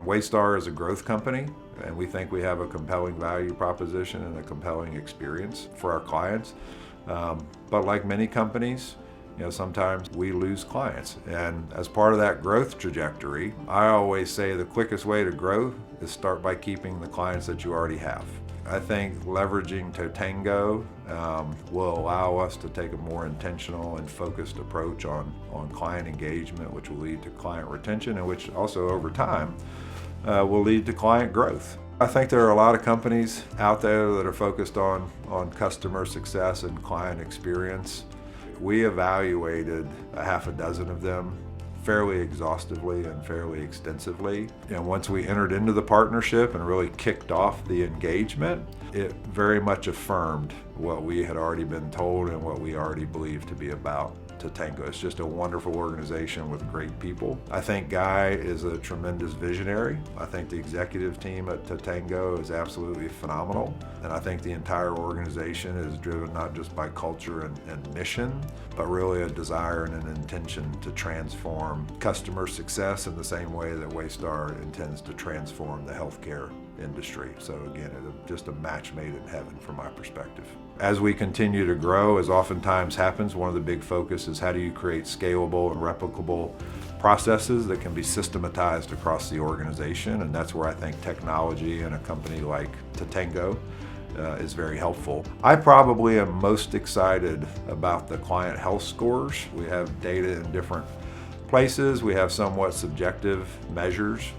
Waystar is a growth company, and we think we have a compelling value proposition and a compelling experience for our clients. But like many companies, sometimes we lose clients. And as part of that growth trajectory, I always say the quickest way to grow is start by keeping the clients that you already have. I think leveraging Totango will allow us to take a more intentional and focused approach on client engagement, which will lead to client retention, and which also over time will lead to client growth. I think there are a lot of companies out there that are focused on customer success and client experience. We evaluated a half a dozen of them fairly exhaustively and fairly extensively. Once we entered into the partnership and really kicked off the engagement, it very much affirmed what we had already been told and what we already believed to be about Totango. It's just a wonderful organization with great people. I think Guy is a tremendous visionary. I think the executive team at Totango is absolutely phenomenal. And I think the entire organization is driven not just by culture and mission, but really a desire and an intention to transform customer success in the same way that Waystar intends to transform the healthcare industry. So again, it's just a match made in heaven from my perspective. As we continue to grow, as oftentimes happens, one of the big focus is how do you create scalable and replicable processes that can be systematized across the organization, and that's where I think technology and a company like Totango is very helpful. I probably am most excited about the client health scores. We have data in different places. We have somewhat subjective measures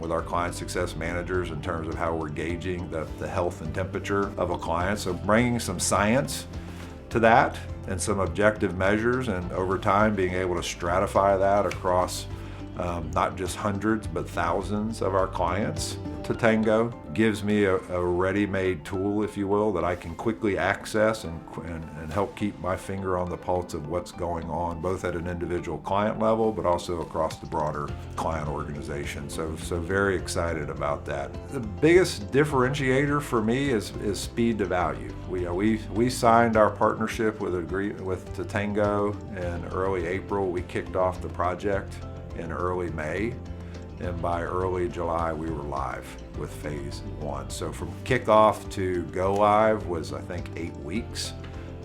with our client success managers in terms of how we're gauging the health and temperature of a client. So bringing some science to that and some objective measures, and over time being able to stratify that across not just hundreds but thousands of our clients. Totango gives me a ready-made tool, if you will, that I can quickly access and help keep my finger on the pulse of what's going on, both at an individual client level, but also across the broader client organization. So very excited about that. The biggest differentiator for me is speed to value. We signed our partnership with Totango in early April. We kicked off the project in early May. And by early July, we were live with phase 1. So from kickoff to go live was, I think, 8 weeks.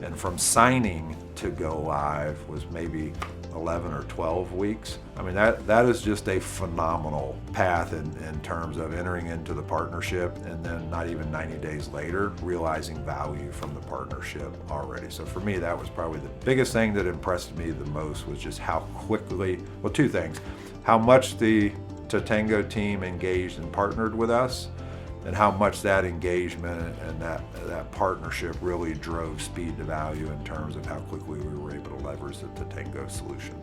And from signing to go live was maybe 11 or 12 weeks. I mean, that is just a phenomenal path in terms of entering into the partnership, and then not even 90 days later, realizing value from the partnership already. So for me, that was probably the biggest thing that impressed me the most, was just how quickly, well, 2 things, how much the Totango team engaged and partnered with us, and how much that engagement and that partnership really drove speed to value in terms of how quickly we were able to leverage the Totango solution.